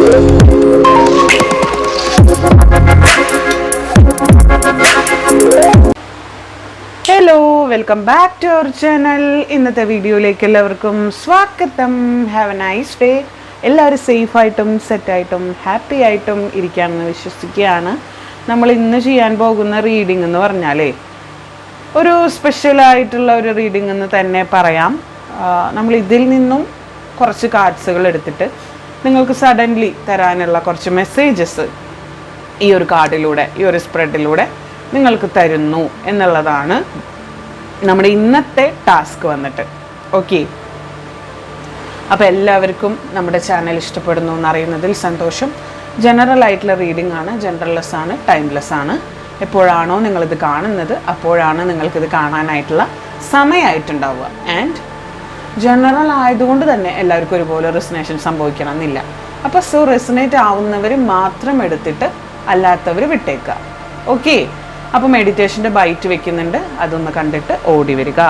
Hello, welcome back to our channel. ഇന്നത്തെ വീഡിയോയിലേക്ക് എല്ലാവർക്കും സ്വാഗതം. Have a nice day. എല്ലാവരും സേഫായിട്ടും സെറ്റായിട്ടും ഹാപ്പി ആയിട്ടും ഇരിക്കാമെന്ന് വിശ്വസിക്കുകയാണ്. നമ്മൾ ഇന്ന് ചെയ്യാൻ പോകുന്ന റീഡിംഗ് എന്ന് പറഞ്ഞാലേ ഒരു സ്പെഷ്യലായിട്ടുള്ള ഒരു റീഡിംഗ് എന്ന് തന്നെ പറയാം. നമ്മൾ ഇതിൽ നിന്നും കുറച്ച് കാർഡ്സുകൾ എടുത്തിട്ട് നിങ്ങൾക്ക് സഡൻലി തരാനുള്ള കുറച്ച് മെസ്സേജസ് ഈ ഒരു കാർഡിലൂടെ, ഈ ഒരു സ്പ്രെഡിലൂടെ നിങ്ങൾക്ക് തരുന്നു എന്നുള്ളതാണ് നമ്മുടെ ഇന്നത്തെ ടാസ്ക് വന്നിട്ട്. ഓക്കെ, അപ്പോൾ എല്ലാവർക്കും നമ്മുടെ ചാനൽ ഇഷ്ടപ്പെടുന്നു എന്നറിയുന്നതിൽ സന്തോഷം. ജനറൽ ആയിട്ടുള്ള റീഡിംഗ് ആണ്, ജനറൽലെസ് ആണ്, ടൈംലെസ് ആണ്. എപ്പോഴാണോ നിങ്ങളിത് കാണുന്നത് അപ്പോഴാണ് നിങ്ങൾക്കിത് കാണാനായിട്ടുള്ള സമയമായിട്ടുണ്ടാവുക. ആൻഡ് ജനറൽ ആയതുകൊണ്ട് തന്നെ എല്ലാവർക്കും ഒരുപോലെ റെസിനേഷൻ സംഭവിക്കണം എന്നില്ല. അപ്പോൾ റെസിനേറ്റ് ആവുന്നവർ മാത്രം എടുത്തിട്ട് അല്ലാത്തവർ വിട്ടേക്കുക. ഓക്കെ, അപ്പോൾ മെഡിറ്റേഷൻ്റെ ബൈറ്റ് വെക്കുന്നുണ്ട്, അതൊന്ന് കണ്ടിട്ട് ഓടി വരിക.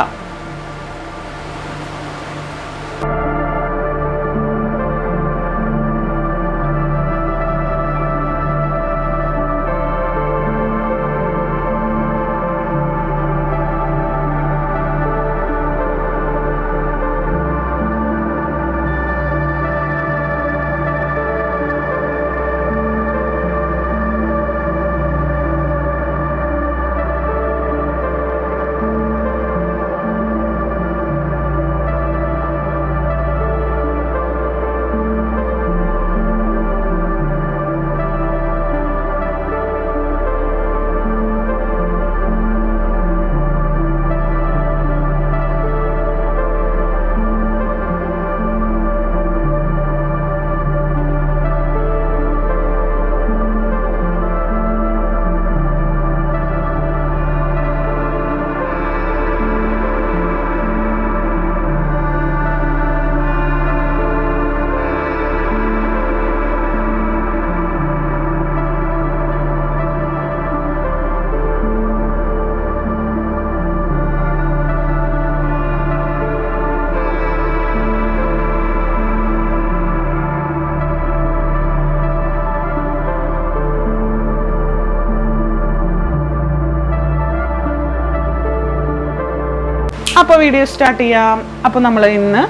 അപ്പോൾ വീഡിയോ സ്റ്റാർട്ട് ചെയ്യാം. അപ്പോൾ നമ്മൾ ഇന്ന്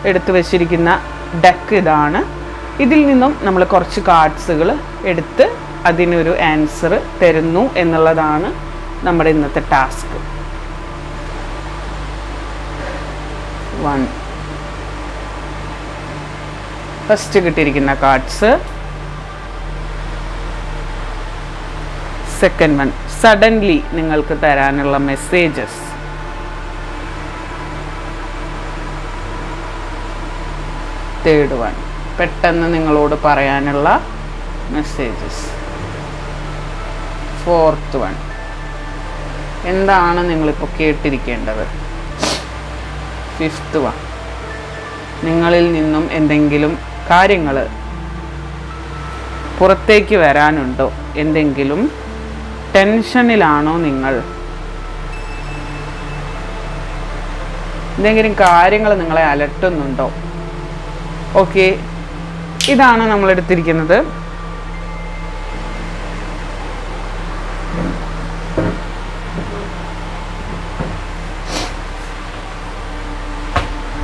എടുത്തു വെച്ചിരിക്കുന്ന ഡെക്ക് ഇതാണ്. ഇതിൽ നിന്നും നമ്മൾ കുറച്ച് കാർഡ്സുകൾ എടുത്ത് അതിനൊരു ആൻസർ തരുന്നു എന്നുള്ളതാണ് നമ്മുടെ ഇന്നത്തെ ടാസ്ക്. 1 ഫസ്റ്റ് കിട്ടിയിരിക്കുന്ന കാർഡ്സ്. സെക്കൻഡ് 1 സഡൻലി നിങ്ങൾക്ക് തരാനുള്ള മെസ്സേജസ്. തേർഡ് 1 പെട്ടെന്ന് നിങ്ങളോട് പറയാനുള്ള മെസ്സേജസ്. ഫോർത്ത് 1 എന്താണ് നിങ്ങളിപ്പോൾ കേട്ടിരിക്കേണ്ടത്. ഫിഫ്ത്ത് 1 നിങ്ങളിൽ നിന്നും എന്തെങ്കിലും കാര്യങ്ങൾ പുറത്തേക്ക് വരാനുണ്ടോ, എന്തെങ്കിലും ടെൻഷനിലാണോ നിങ്ങൾ, എന്തെങ്കിലും കാര്യങ്ങൾ നിങ്ങളെ അലട്ടുന്നുണ്ടോ. ഓക്കെ, ഇതാണ് നമ്മൾ എടുത്തിരിക്കുന്നത്.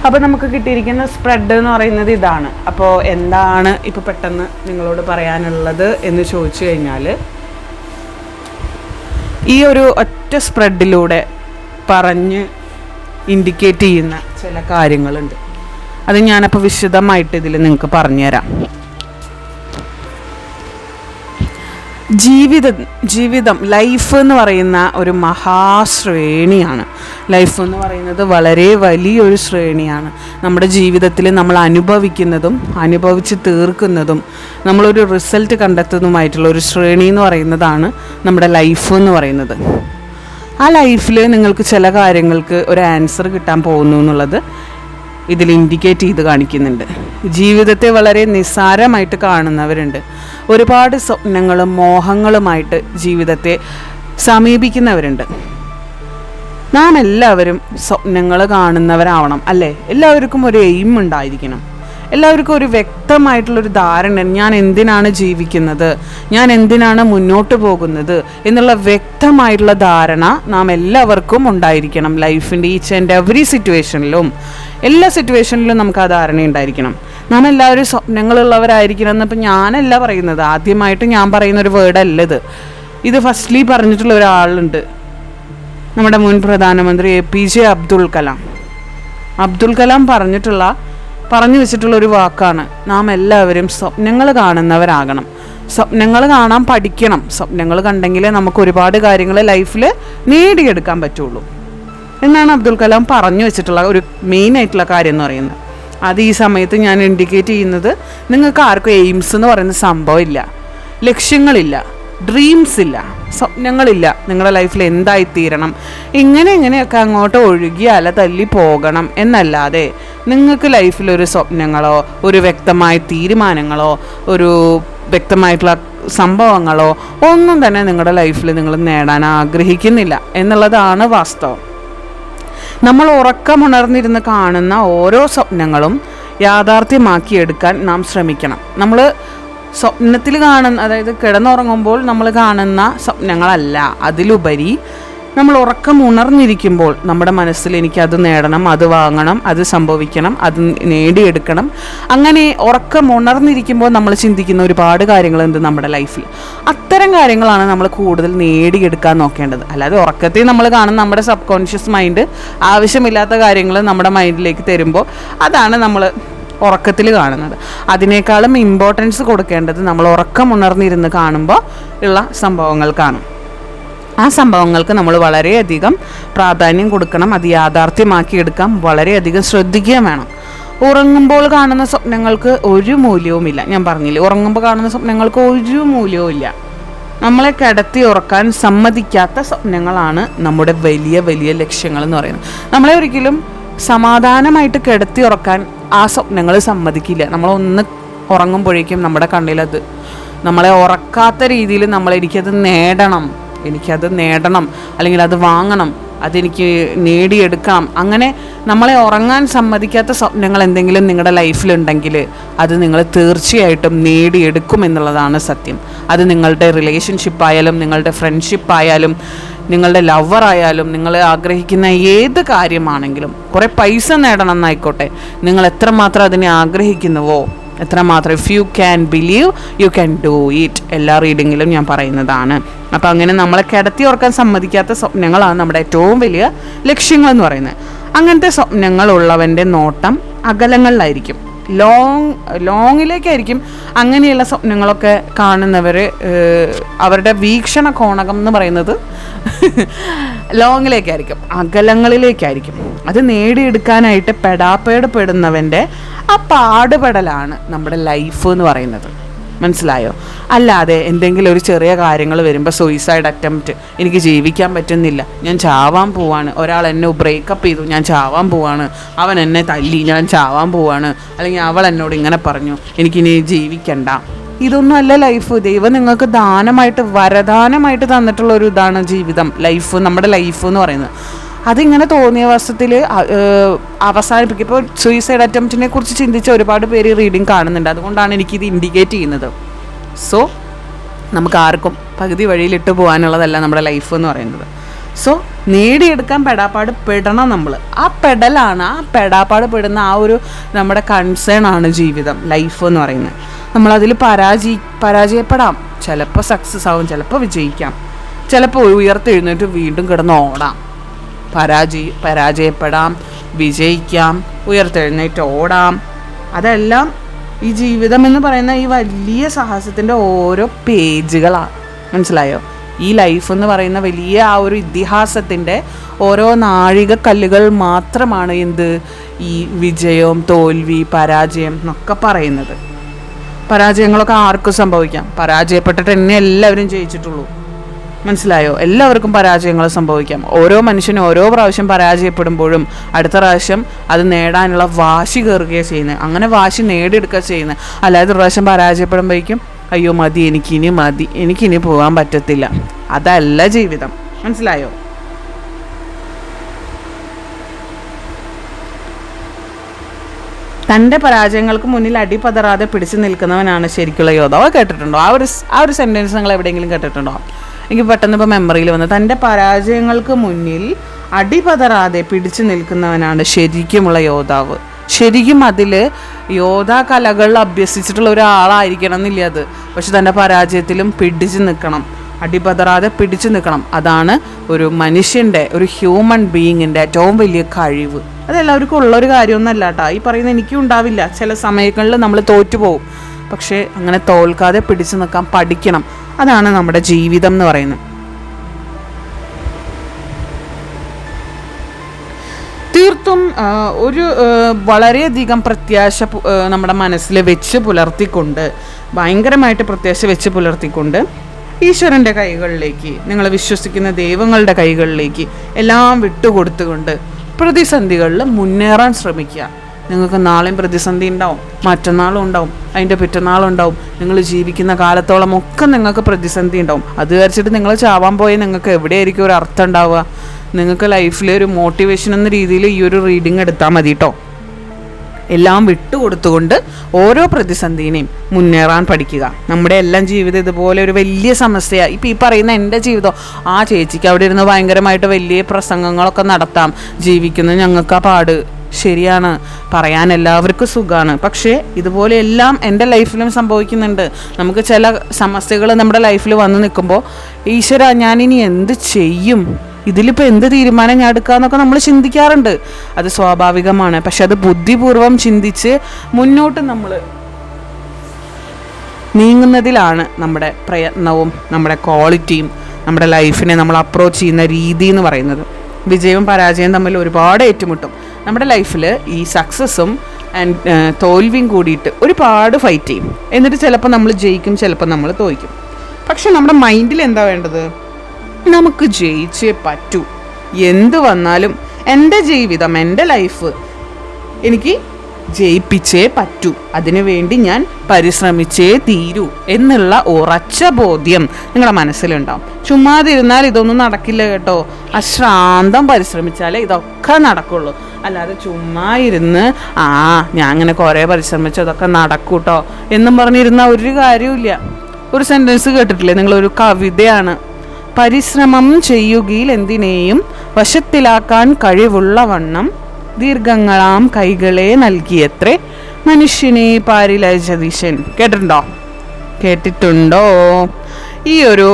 അപ്പോൾ നമുക്ക് കിട്ടിയിരിക്കുന്ന സ്പ്രെഡ് എന്ന് പറയുന്നത് ഇതാണ്. അപ്പോൾ എന്താണ് ഇപ്പോൾ പെട്ടെന്ന് നിങ്ങളോട് പറയാനുള്ളത് എന്ന് ചോദിച്ചു കഴിഞ്ഞാൽ, ഈ ഒരു ഒറ്റ സ്പ്രെഡിലൂടെ പറഞ്ഞ് ഇൻഡിക്കേറ്റ് ചെയ്യുന്ന ചില കാര്യങ്ങളുണ്ട്. അത് ഞാനപ്പോൾ വിശദമായിട്ട് ഇതിൽ നിങ്ങൾക്ക് പറഞ്ഞുതരാം. ജീവിതം ലൈഫ് എന്ന് പറയുന്ന ഒരു മഹാശ്രേണിയാണ്. ലൈഫ് എന്ന് പറയുന്നത് വളരെ വലിയൊരു ശ്രേണിയാണ്. നമ്മുടെ ജീവിതത്തിൽ നമ്മൾ അനുഭവിക്കുന്നതും അനുഭവിച്ച് തീർക്കുന്നതും നമ്മളൊരു റിസൾട്ട് കണ്ടെത്തുന്നതുമായിട്ടുള്ള ഒരു ശ്രേണി എന്ന് പറയുന്നതാണ് നമ്മുടെ ലൈഫ് എന്ന് പറയുന്നത്. ആ ലൈഫിൽ നിങ്ങൾക്ക് ചില കാര്യങ്ങൾക്ക് ഒരു ആൻസർ കിട്ടാൻ പോകുന്നു എന്നുള്ളത് ഇതിൽ ഇൻഡിക്കേറ്റ് ചെയ്ത് കാണിക്കുന്നുണ്ട്. ജീവിതത്തെ വളരെ നിസ്സാരമായിട്ട് കാണുന്നവരുണ്ട്. ഒരുപാട് സ്വപ്നങ്ങളും മോഹങ്ങളുമായിട്ട് ജീവിതത്തെ സമീപിക്കുന്നവരുണ്ട്. നാം എല്ലാവരും സ്വപ്നങ്ങൾ കാണുന്നവരാവണം, അല്ലേ? എല്ലാവർക്കും ഒരു എയിം ഉണ്ടായിരിക്കണം. എല്ലാവർക്കും ഒരു വ്യക്തമായിട്ടുള്ളൊരു ധാരണ, ഞാൻ എന്തിനാണ് ജീവിക്കുന്നത്, ഞാൻ എന്തിനാണ് മുന്നോട്ട് പോകുന്നത് എന്നുള്ള വ്യക്തമായിട്ടുള്ള ധാരണ നാം എല്ലാവർക്കും ഉണ്ടായിരിക്കണം. ലൈഫിൻ്റെ ഈച്ച് ആൻഡ് എവറി സിറ്റുവേഷനിലും, എല്ലാ സിറ്റുവേഷനിലും നമുക്ക് ആ ധാരണ ഉണ്ടായിരിക്കണം. നാം എല്ലാവരും സ്വപ്നങ്ങളുള്ളവരായിരിക്കണം എന്നിപ്പോൾ ഞാനല്ല പറയുന്നത്, ആദ്യമായിട്ട് ഞാൻ പറയുന്നൊരു വേർഡല്ല ഇത് ഫസ്റ്റ്ലി പറഞ്ഞിട്ടുള്ള ഒരാളുണ്ട്, നമ്മുടെ മുൻ പ്രധാനമന്ത്രി APJ അബ്ദുൽ കലാം പറഞ്ഞു വെച്ചിട്ടുള്ള ഒരു വാക്കാണ്, നാം എല്ലാവരും സ്വപ്നങ്ങൾ കാണുന്നവരാകണം, സ്വപ്നങ്ങൾ കാണാൻ പഠിക്കണം. സ്വപ്നങ്ങൾ കണ്ടെങ്കിലേ നമുക്ക് ഒരുപാട് കാര്യങ്ങൾ ലൈഫിൽ നേടിയെടുക്കാൻ പറ്റുള്ളൂ എന്നാണ് അബ്ദുൽ കലാം പറഞ്ഞു വെച്ചിട്ടുള്ള ഒരു മെയിൻ ആയിട്ടുള്ള കാര്യം എന്ന് പറയുന്നത്. അത് ഈ സമയത്ത് ഞാൻ ഇൻഡിക്കേറ്റ് ചെയ്യുന്നത്, നിങ്ങൾക്ക് ആർക്കും എയിംസ് എന്ന് പറയുന്ന സംഭവമില്ല, ലക്ഷ്യങ്ങളില്ല, ഡ്രീംസ് ഇല്ല, സ്വപ്നങ്ങളില്ല. നിങ്ങളുടെ ലൈഫിൽ എന്തായിത്തീരണം, ഇങ്ങനെയൊക്കെ അങ്ങോട്ട് ഒഴുകിയാല തല്ലി പോകണം എന്നല്ലാതെ നിങ്ങൾക്ക് ലൈഫിലൊരു സ്വപ്നങ്ങളോ ഒരു വ്യക്തമായ തീരുമാനങ്ങളോ ഒരു വ്യക്തമായിട്ടുള്ള സംഭവങ്ങളോ ഒന്നും തന്നെ നിങ്ങളുടെ ലൈഫിൽ നിങ്ങൾ നേടാൻ ആഗ്രഹിക്കുന്നില്ല എന്നുള്ളതാണ് വാസ്തവം. നമ്മൾ ഉറക്കമുണർന്നിരുന്ന് കാണുന്ന ഓരോ സ്വപ്നങ്ങളും യാഥാർത്ഥ്യമാക്കിയെടുക്കാൻ നാം ശ്രമിക്കണം. നമ്മൾ സ്വപ്നത്തിൽ കാണുന്ന, അതായത് കിടന്നുറങ്ങുമ്പോൾ നമ്മൾ കാണുന്ന സ്വപ്നങ്ങളല്ല, അതിലുപരി നമ്മൾ ഉറക്കം ഉണർന്നിരിക്കുമ്പോൾ നമ്മുടെ മനസ്സിൽ എനിക്കത് നേടണം, അത് വാങ്ങണം, അത് സംഭവിക്കണം, അത് നേടിയെടുക്കണം, അങ്ങനെ ഉറക്കം ഉണർന്നിരിക്കുമ്പോൾ നമ്മൾ ചിന്തിക്കുന്ന ഒരുപാട് കാര്യങ്ങളുണ്ട് നമ്മുടെ ലൈഫിൽ. അത്തരം കാര്യങ്ങളാണ് നമ്മൾ കൂടുതൽ നേടിയെടുക്കാൻ നോക്കേണ്ടത്. അല്ലാതെ ഉറക്കത്തിൽ നമ്മൾ കാണുന്ന നമ്മുടെ സബ് കോൺഷ്യസ് മൈൻഡ് ആവശ്യമില്ലാത്ത കാര്യങ്ങൾ നമ്മുടെ മൈൻഡിലേക്ക് തരുമ്പോൾ അതാണ് നമ്മൾ ഉറക്കത്തിൽ കാണുന്നത്. അതിനേക്കാളും ഇമ്പോർട്ടൻസ് കൊടുക്കേണ്ടത് നമ്മൾ ഉറക്കം ഉണർന്നിരുന്ന് കാണുമ്പോൾ ഉള്ള സംഭവങ്ങൾക്കാണ്. ആ സംഭവങ്ങൾക്ക് നമ്മൾ വളരെയധികം പ്രാധാന്യം കൊടുക്കണം, അത് യാഥാർത്ഥ്യമാക്കിയെടുക്കാൻ വളരെയധികം ശ്രദ്ധിക്കുകയും വേണം. ഉറങ്ങുമ്പോൾ കാണുന്ന സ്വപ്നങ്ങൾക്ക് ഒരു മൂല്യവുമില്ല. ഞാൻ പറഞ്ഞില്ലേ, ഉറങ്ങുമ്പോൾ കാണുന്ന സ്വപ്നങ്ങൾക്ക് ഒരു മൂല്യവുമില്ല. നമ്മളെ കിടത്തി ഉറക്കാൻ സമ്മതിക്കാത്ത സ്വപ്നങ്ങളാണ് നമ്മുടെ വലിയ വലിയ ലക്ഷ്യങ്ങൾ എന്ന് പറയുന്നത്. നമ്മളെ ഒരിക്കലും സമാധാനമായിട്ട് കിടത്തി ഉറക്കാൻ ആ സ്വപ്നങ്ങൾ സമ്മതിക്കില്ല. നമ്മളൊന്ന് ഉറങ്ങുമ്പോഴേക്കും നമ്മുടെ കണ്ണിലത്, നമ്മളെ ഉറക്കാത്ത രീതിയിൽ എനിക്കത് നേടണം, അല്ലെങ്കിൽ അത് വാങ്ങണം, അതെനിക്ക് നേടിയെടുക്കണം, അങ്ങനെ നമ്മളെ ഉറങ്ങാൻ സമ്മതിക്കാത്ത സ്വപ്നങ്ങൾ എന്തെങ്കിലും നിങ്ങളുടെ ലൈഫിലുണ്ടെങ്കിൽ അത് നിങ്ങൾ തീർച്ചയായിട്ടും നേടിയെടുക്കും എന്നുള്ളതാണ് സത്യം. അത് നിങ്ങളുടെ റിലേഷൻഷിപ്പായാലും നിങ്ങളുടെ ഫ്രണ്ട്ഷിപ്പായാലും നിങ്ങളുടെ ലവറായാലും നിങ്ങൾ ആഗ്രഹിക്കുന്ന ഏത് കാര്യമാണെങ്കിലും, കുറേ പൈസ നേടണം എന്നായിക്കോട്ടെ, നിങ്ങൾ എത്രമാത്രം അതിനെ ആഗ്രഹിക്കുന്നുവോ എത്രമാത്രം, if you can believe you can do it, എല്ലാ റീഡിങ്ങിലും ഞാൻ പറയുന്നതാണ്. അപ്പോൾ അങ്ങനെ നമ്മളെ കിടത്തി ഓർക്കാൻ സമ്മതിക്കാത്ത സ്വപ്നങ്ങളാണ് നമ്മുടെ ഏറ്റവും വലിയ ലക്ഷ്യങ്ങൾ എന്ന് പറയുന്നത്. അങ്ങനത്തെ സ്വപ്നങ്ങളുള്ളവൻ്റെ നോട്ടം അകലങ്ങളിലായിരിക്കും, ലോങ്ങിലേക്കായിരിക്കും. അങ്ങനെയുള്ള സ്വപ്നങ്ങളൊക്കെ കാണുന്നവർ അവരുടെ വീക്ഷണ കോണകം എന്ന് പറയുന്നത് ലോങ്ങിലേക്കായിരിക്കും, അകലങ്ങളിലേക്കായിരിക്കും. അത് നേടിയെടുക്കാനായിട്ട് പെടുന്നവൻ്റെ ആ പാടുപെടലാണ് നമ്മുടെ ലൈഫ് എന്ന് പറയുന്നത്. മനസ്സിലായോ? അല്ലാതെ എന്തെങ്കിലും ഒരു ചെറിയ കാര്യങ്ങൾ വരുമ്പോൾ സൂയിസൈഡ് അറ്റംപ്റ്റ്, എനിക്ക് ജീവിക്കാൻ പറ്റുന്നില്ല, ഞാൻ ചാവാൻ പോവാണ്, ഒരാൾ എന്നെ ബ്രേക്കപ്പ് ചെയ്തു, ഞാൻ ചാവാൻ പോവാണ്, അവൻ എന്നെ തല്ലി, ഞാൻ ചാവാൻ പോവാണ്, അല്ലെങ്കിൽ അവൾ എന്നോട് ഇങ്ങനെ പറഞ്ഞു, എനിക്കിനി ജീവിക്കണ്ട. ഇതൊന്നും അല്ല ലൈഫ്. ദൈവം നിങ്ങൾക്ക് വരദാനമായിട്ട് തന്നിട്ടുള്ള ഒരു ഇതാണ് ജീവിതം, ലൈഫ്, നമ്മുടെ ലൈഫ് എന്ന് പറയുന്നത്. അതിങ്ങനെ തോന്നിയ വർഷത്തിൽ അവസാനിപ്പിക്കും. ഇപ്പോൾ സൂയിസൈഡ് അറ്റംപ്റ്റിനെ കുറിച്ച് ചിന്തിച്ച ഒരുപാട് പേര് റീഡിങ് കാണുന്നുണ്ട്, അതുകൊണ്ടാണ് എനിക്കിത് ഇൻഡിക്കേറ്റ് ചെയ്യുന്നത്. സോ നമുക്ക് ആർക്കും പകുതി വഴിയിലിട്ട് പോകാനുള്ളതല്ല നമ്മുടെ ലൈഫ് എന്ന് പറയുന്നത്. സോ നേടിയെടുക്കാൻ പെടണം നമ്മൾ. ആ പെടാപ്പാട് പെടുന്ന ആ ഒരു നമ്മുടെ കൺസേൺ ആണ് ജീവിതം, ലൈഫ് എന്ന് പറയുന്നത്. നമ്മളതിൽ പരാജയപ്പെടാം, ചിലപ്പോൾ സക്സസ് ആവും, ചിലപ്പോൾ വിജയിക്കാം, ചിലപ്പോൾ ഉയർത്തെഴുന്നേറ്റ് വീണ്ടും കിടന്ന് ഓടാം. പരാജയപ്പെടാം, വിജയിക്കാം, ഉയർത്തെഴുന്നേറ്റ് ഓടാം. അതെല്ലാം ഈ ജീവിതം എന്ന് പറയുന്ന ഈ വലിയ സാഹസത്തിൻ്റെ ഓരോ പേജുകളാണ്. മനസ്സിലായോ? ഈ ലൈഫ് എന്ന് പറയുന്ന വലിയ ആ ഒരു ഇതിഹാസത്തിൻ്റെ ഓരോ നാഴികക്കല്ലുകൾ മാത്രമാണ് ഈ വിജയവും തോൽവി പരാജയം എന്നൊക്കെ പറയുന്നത്. പരാജയങ്ങളൊക്കെ ആർക്കും സംഭവിക്കാം, പരാജയപ്പെട്ടിട്ട് തന്നെ എല്ലാവരും ജയിച്ചിട്ടുള്ളൂ. മനസ്സിലായോ? എല്ലാവർക്കും പരാജയങ്ങൾ സംഭവിക്കാം. ഓരോ മനുഷ്യനും ഓരോ പ്രാവശ്യം പരാജയപ്പെടുമ്പോഴും അടുത്ത പ്രാവശ്യം അത് നേടാനുള്ള വാശി കയറുകയാണ് ചെയ്യുന്നത്. അങ്ങനെ വാശി നേടിയെടുക്കുക ചെയ്യുന്നത്. അല്ലാതെ ഒരു പ്രാവശ്യം പരാജയപ്പെടുമ്പോഴേക്കും അയ്യോ മതി, എനിക്കിനി പോകാൻ പറ്റത്തില്ല. അതല്ല ജീവിതം. മനസ്സിലായോ? തൻ്റെ പരാജയങ്ങൾക്ക് മുന്നിൽ അടിപതറാതെ പിടിച്ചു നിൽക്കുന്നവനാണ് ശരിക്കുള്ള യോദ്ധാവ്. കേട്ടിട്ടുണ്ടോ? ആ ഒരു സെൻറ്റൻസ് നിങ്ങൾ എവിടെയെങ്കിലും കേട്ടിട്ടുണ്ടോ? എനിക്ക് പെട്ടെന്ന് ഇപ്പോൾ മെമ്മറിയിൽ വന്നു. തൻ്റെ പരാജയങ്ങൾക്ക് മുന്നിൽ അടിപതറാതെ പിടിച്ചു നിൽക്കുന്നവനാണ് ശരിക്കുമുള്ള യോദ്ധാവ്. ശരിക്കും അതിൽ യോദ്ധാ കലകൾ അഭ്യസിച്ചിട്ടുള്ള ഒരാളായിരിക്കണം എന്നില്ല അത്. പക്ഷെ തൻ്റെ പരാജയത്തിലും പിടിച്ചു നിൽക്കണം, അടിപതറാതെ പിടിച്ചു നിൽക്കണം. അതാണ് ഒരു മനുഷ്യൻ്റെ, ഒരു ഹ്യൂമൻ ബീയിങ്ങിൻ്റെ ഏറ്റവും വലിയ കഴിവ്. അതെല്ലാവർക്കും ഉള്ളൊരു കാര്യമൊന്നുമല്ല കേട്ടോ. ഈ പറയുന്ന എനിക്കും ഉണ്ടാവില്ല. ചില സമയങ്ങളിൽ നമ്മൾ തോറ്റുപോകും. പക്ഷേ അങ്ങനെ തോൽക്കാതെ പിടിച്ചു നിൽക്കാൻ പഠിക്കണം. അതാണ് നമ്മുടെ ജീവിതം എന്ന് പറയുന്നത്. തീർത്തും ഒരു വളരെയധികം പ്രത്യാശ നമ്മുടെ മനസ്സിൽ വെച്ച് പുലർത്തിക്കൊണ്ട്, ഭയങ്കരമായിട്ട് പ്രത്യാശ വെച്ച് പുലർത്തിക്കൊണ്ട് ഈശ്വരൻ്റെ കൈകളിലേക്ക്, നിങ്ങൾ വിശ്വസിക്കുന്ന ദൈവങ്ങളുടെ കൈകളിലേക്ക് എല്ലാം വിട്ടുകൊടുത്തുകൊണ്ട് പ്രതിസന്ധികളിൽ മുന്നേറാൻ ശ്രമിക്കുക. നിങ്ങൾക്ക് നാളെയും പ്രതിസന്ധി ഉണ്ടാവും, മറ്റന്നാളും ഉണ്ടാവും, അതിൻ്റെ പിറ്റന്നാളും ഉണ്ടാവും. നിങ്ങൾ ജീവിക്കുന്ന കാലത്തോളം ഒക്കെ നിങ്ങൾക്ക് പ്രതിസന്ധി ഉണ്ടാവും. അത് വിചാരിച്ചിട്ട് നിങ്ങൾ ചാവാൻ പോയി നിങ്ങൾക്ക് എവിടെയായിരിക്കും ഒരു അർത്ഥം ഉണ്ടാവുക? നിങ്ങൾക്ക് ലൈഫിലെ ഒരു മോട്ടിവേഷൻ എന്ന രീതിയിൽ ഈ ഒരു റീഡിങ് എടുത്താൽ മതി കേട്ടോ. എല്ലാം വിട്ടുകൊടുത്തുകൊണ്ട് ഓരോ പ്രതിസന്ധിനെയും മുന്നേറാൻ പഠിക്കുക. നമ്മുടെ എല്ലാം ജീവിതം ഇതുപോലെ ഒരു വലിയ സമസ്യയാണ്. ഇപ്പം ഈ പറയുന്ന എൻ്റെ ജീവിതം, ആ ചേച്ചിക്ക് അവിടെ ഇരുന്ന് ഭയങ്കരമായിട്ട് വലിയ പ്രസംഗങ്ങളൊക്കെ നടത്താം, ജീവിക്കുന്നത് ഞങ്ങൾക്ക് ആ പാട്, ശരിയാണ്, പറയാൻ എല്ലാവർക്കും സുഖമാണ്. പക്ഷേ ഇതുപോലെ എല്ലാം എൻ്റെ ലൈഫിലും സംഭവിക്കുന്നുണ്ട്. നമുക്ക് ചില സമസ്യകൾ നമ്മുടെ ലൈഫിൽ വന്ന് നിൽക്കുമ്പോൾ ഈശ്വര ഞാനിനി എന്ത് ചെയ്യും, ഇതിലിപ്പോൾ എന്ത് തീരുമാനം ഞാൻ എടുക്കാമെന്നൊക്കെ നമ്മൾ ചിന്തിക്കാറുണ്ട്. അത് സ്വാഭാവികമാണ്. പക്ഷെ അത് ബുദ്ധിപൂർവം ചിന്തിച്ച് മുന്നോട്ട് നമ്മൾ നീങ്ങുന്നതിലാണ് നമ്മുടെ പ്രയത്നവും നമ്മുടെ ക്വാളിറ്റിയും നമ്മുടെ ലൈഫിനെ നമ്മൾ അപ്രോച്ച് ചെയ്യുന്ന രീതി എന്ന് പറയുന്നത്. വിജയവും പരാജയവും തമ്മിൽ ഒരുപാട് ഏറ്റുമുട്ടും. നമ്മുടെ ലൈഫിൽ ഈ സക്സസ്സും തോൽവിയും കൂടിയിട്ട് ഒരുപാട് ഫൈറ്റ് ചെയ്യും. എന്നിട്ട് ചിലപ്പോൾ നമ്മൾ ജയിക്കും, ചിലപ്പോൾ നമ്മൾ തോൽക്കും. പക്ഷെ നമ്മുടെ മൈൻഡിൽ എന്താ വേണ്ടത്? നമുക്ക് ജയിച്ചേ പറ്റൂ. എന്ത് വന്നാലും എൻ്റെ ജീവിതം, എൻ്റെ ലൈഫ് എനിക്ക് ജയിപ്പിച്ചേ പറ്റൂ, അതിനുവേണ്ടി ഞാൻ പരിശ്രമിച്ചേ തീരൂ എന്നുള്ള ഉറച്ച ബോധ്യം നിങ്ങളുടെ മനസ്സിലുണ്ടാവും. ചുമ്മാതിരുന്നാൽ ഇതൊന്നും നടക്കില്ല കേട്ടോ. അശ്രാന്തം പരിശ്രമിച്ചാലേ ഇതൊക്കെ നടക്കുള്ളൂ. അല്ലാതെ ചുമ്മാ ഇരുന്ന് ഞാൻ അങ്ങനെ കുറേ പരിശ്രമിച്ചു അതൊക്കെ നടക്കൂട്ടോ എന്നും പറഞ്ഞിരുന്ന ഒരു കാര്യമില്ല. ഒരു സെൻറ്റൻസ് കേട്ടിട്ടില്ലേ നിങ്ങളൊരു കവിതയാണ്. പരിശ്രമം ചെയ്യുകയിൽ എന്തിനേയും വശത്തിലാക്കാൻ കഴിവുള്ള വണ്ണം ദീർഘങ്ങളാം കൈകളെ നൽകിയത്രേ മനുഷ്യനെ പാരിലജതീശൻ. കേട്ടിട്ടുണ്ടോ? ഈ ഒരു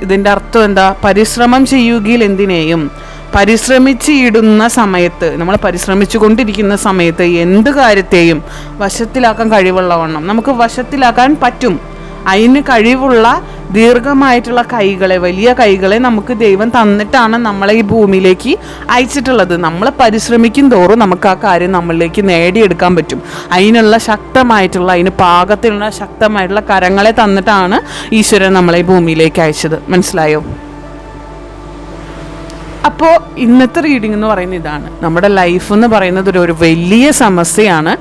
ഇതിൻ്റെ അർത്ഥം എന്താ? പരിശ്രമം ചെയ്യുകയിൽ എന്തിനേയും, പരിശ്രമിച്ചിടുന്ന സമയത്ത്, നമ്മൾ പരിശ്രമിച്ചു കൊണ്ടിരിക്കുന്ന സമയത്ത് എന്ത് കാര്യത്തെയും വശത്തിലാക്കാൻ കഴിവുള്ളവണ്ണം നമുക്ക് വശത്തിലാക്കാൻ പറ്റും. അതിന് കഴിവുള്ള ദീർഘമായിട്ടുള്ള കൈകളെ, വലിയ കൈകളെ നമുക്ക് ദൈവം തന്നിട്ടാണ് നമ്മളെ ഈ ഭൂമിയിലേക്ക് അയച്ചിട്ടുള്ളത്. നമ്മൾ പരിശ്രമിക്കും തോറും നമുക്ക് ആ കാര്യം നമ്മളിലേക്ക് നേടിയെടുക്കാൻ പറ്റും. അതിനുള്ള ശക്തമായിട്ടുള്ള, അതിന് പാകത്തിനുള്ള ശക്തമായിട്ടുള്ള കരങ്ങളെ തന്നിട്ടാണ് ഈശ്വരൻ നമ്മളെ ഈ ഭൂമിയിലേക്ക് അയച്ചത്. മനസ്സിലായോ? അപ്പോൾ ഇന്നത്തെ റീഡിംഗ് എന്ന് പറയുന്നത് ഇതാണ്. നമ്മുടെ ലൈഫ് എന്ന് പറയുന്നത് ഒരു വലിയ സമസ്യയാണ്.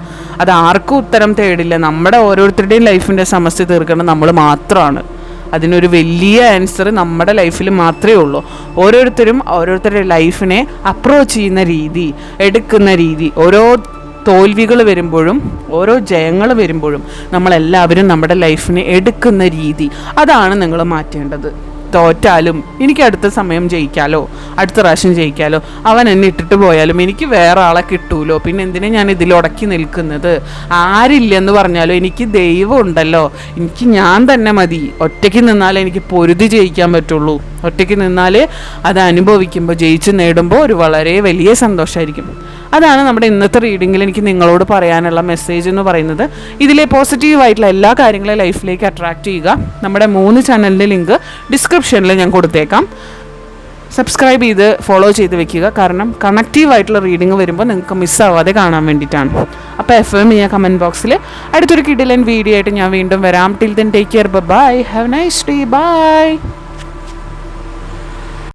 അത് ആർക്കും ഉത്തരം തേടില്ല. നമ്മുടെ ഓരോരുത്തരുടെയും ലൈഫിൻ്റെ സമസ്യ തീർക്കേണ്ടത് നമ്മൾ മാത്രമാണ്. അതിനൊരു വലിയ ആൻസർ നമ്മുടെ ലൈഫിൽ മാത്രമേ ഉള്ളൂ. ഓരോരുത്തരും ഓരോരുത്തരുടെ ലൈഫിനെ അപ്രോച്ച് ചെയ്യുന്ന രീതി, എടുക്കുന്ന രീതി, ഓരോ തോൽവികൾ വരുമ്പോഴും ഓരോ ജയങ്ങൾ വരുമ്പോഴും നമ്മളെല്ലാവരും നമ്മുടെ ലൈഫിനെ എടുക്കുന്ന രീതി, അതാണ് നിങ്ങൾ മാറ്റേണ്ടത്. തോറ്റാലും എനിക്ക് അടുത്ത സമയം ജയിക്കാലോ, അടുത്ത പ്രാവശ്യം ജയിക്കാലോ, അവൻ എന്നെ ഇട്ടിട്ട് പോയാലും എനിക്ക് വേറെ ആളെ കിട്ടൂലോ, പിന്നെ എന്തിനാ ഞാൻ ഇതിലുടക്കി നിൽക്കുന്നത്? ആരില്ലെന്ന് പറഞ്ഞാലും എനിക്ക് ദൈവം ഉണ്ടല്ലോ, എനിക്ക് ഞാൻ തന്നെ മതി. ഒറ്റയ്ക്ക് നിന്നാലേ എനിക്ക് പൊരുതി ജയിക്കാൻ പറ്റുള്ളൂ. ഒറ്റയ്ക്ക് നിന്നാൽ അത് അനുഭവിക്കുമ്പോൾ, ജയിച്ച് നേടുമ്പോൾ ഒരു വളരെ വലിയ സന്തോഷമായിരിക്കും. അതാണ് നമ്മുടെ ഇന്നത്തെ റീഡിങ്ങിൽ എനിക്ക് നിങ്ങളോട് പറയാനുള്ള മെസ്സേജ് എന്ന് പറയുന്നത്. ഇതിലെ പോസിറ്റീവായിട്ടുള്ള എല്ലാ കാര്യങ്ങളും ലൈഫിലേക്ക് അട്രാക്റ്റ് ചെയ്യുക. നമ്മുടെ 3 ചാനലിൻ്റെ ലിങ്ക് ഡിസ്ക്രിപ്ഷനിൽ ഞാൻ കൊടുത്തേക്കാം. സബ്സ്ക്രൈബ് ചെയ്ത് ഫോളോ ചെയ്ത് വെക്കുക. കാരണം കണക്റ്റീവായിട്ടുള്ള റീഡിങ് വരുമ്പോൾ നിങ്ങൾക്ക് മിസ്സാവാതെ കാണാൻ വേണ്ടിയിട്ടാണ്. അപ്പോൾ FM ചെയ്യുക കമൻറ്റ് ബോക്സിൽ. അടുത്തൊരു കിടിലൻ വീഡിയോ ആയിട്ട് ഞാൻ വീണ്ടും വരാം. Till then take care, bye, have a nice day, by.